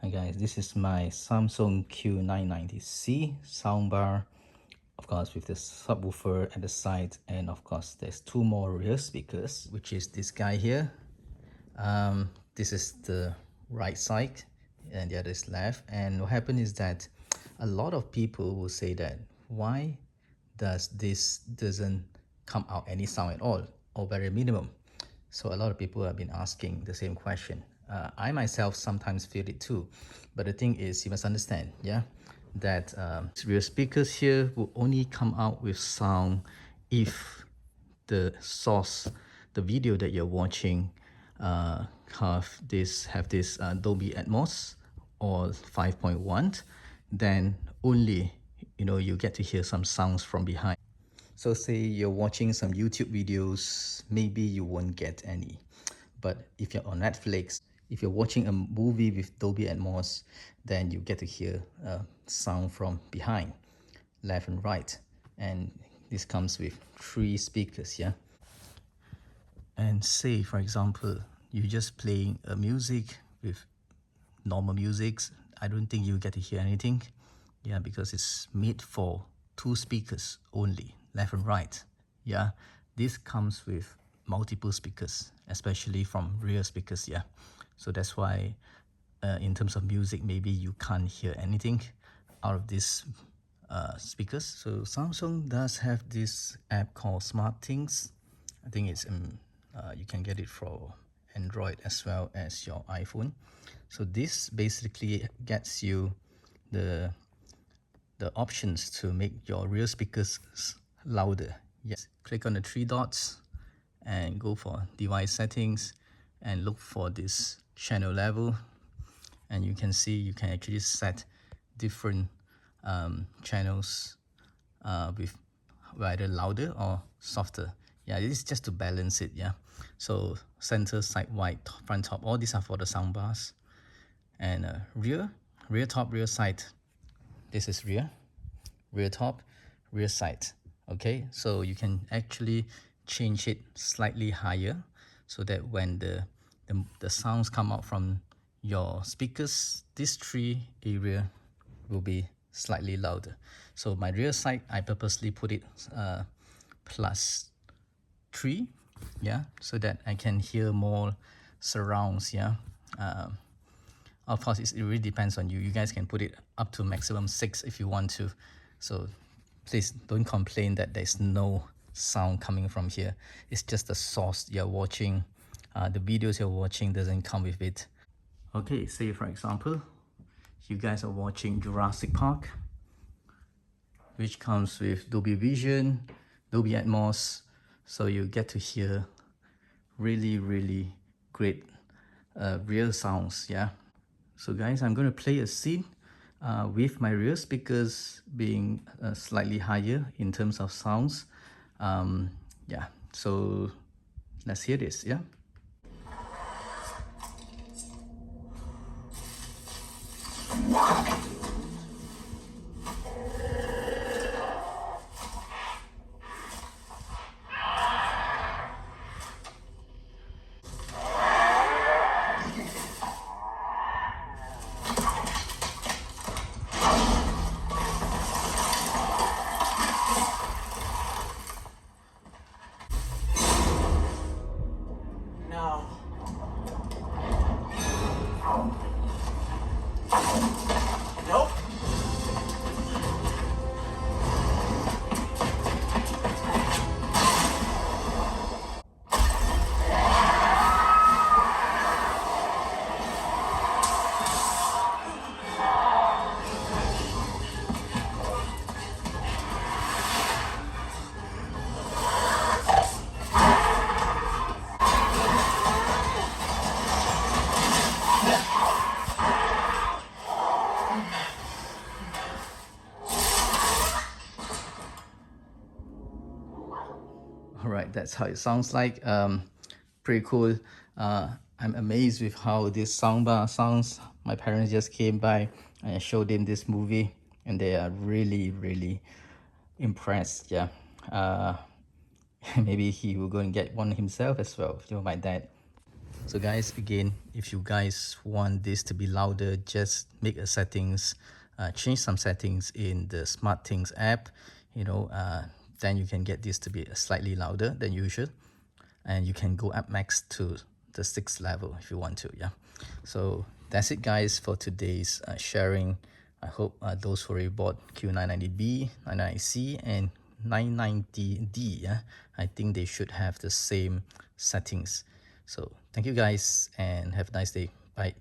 Hi guys, this is my Samsung Q990c soundbar, of course with the subwoofer at the side, and of course there's two more rear speakers, which is this guy here. This is the right side and the other is left. And what happened is that a lot of people will say that why does this doesn't come out any sound at all or very minimum. So a lot of people have been asking the same question. I myself sometimes feel it too, but the thing is, you must understand, yeah, that rear speakers here will only come out with sound if the source, the video that you're watching, have this Dolby Atmos or 5.1, then only you get to hear some sounds from behind. So say you're watching some YouTube videos, maybe you won't get any. But if you're on Netflix, if you're watching a movie with Dolby Atmos, then you get to hear sound from behind, left and right. And this comes with 3 speakers, yeah? And say, for example, you're just playing a music with normal music, I don't think you get to hear anything. Yeah, because it's made for 2 speakers only, left and right. Yeah, this comes with multiple speakers, especially from rear speakers. Yeah, so that's why in terms of music, maybe you can't hear anything out of these speakers. So Samsung does have this app called SmartThings. I think it's you can get it for Android as well as your iPhone. So this basically gets you the options to make your rear speakers louder. Yes, click on the 3 dots and go for device settings and look for this channel level, and you can see you can actually set different channels with either louder or softer. Yeah, this is just to balance it. Yeah, so center, side, wide, front, top, all these are for the sound bars. And rear top, rear side, this is rear top, rear side. Okay, so you can actually change it slightly higher so that when the sounds come out from your speakers, these 3 area will be slightly louder. So my rear side, I purposely put it +3, yeah, so that I can hear more surrounds. Yeah, of course it really depends on you. You guys can put it up to maximum 6 if you want to. So please don't complain that there's no sound coming from here. It's just the source you're watching. The videos you're watching doesn't come with it. Okay, say for example, you guys are watching Jurassic Park, which comes with Dolby Vision, Dolby Atmos, so you get to hear really great real sounds. Yeah, so guys, I'm going to play a scene with my rear speakers being slightly higher in terms of sounds. Yeah, so let's hear this. Yeah. No. Nope. All right, that's how it sounds like. Pretty cool. I'm amazed with how this soundbar sounds. My parents just came by and I showed them this movie and they are really impressed. Yeah. Maybe he will go and get one himself as well, my dad. So guys, again, if you guys want this to be louder, just make a settings, change some settings in the SmartThings app, you know, then you can get this to be slightly louder than usual. And you can go up max to the 6th level if you want to. Yeah, so that's it guys for today's sharing. I hope those who already bought Q990B, 990C and 990D, yeah, I think they should have the same settings. So thank you guys and have a nice day. Bye.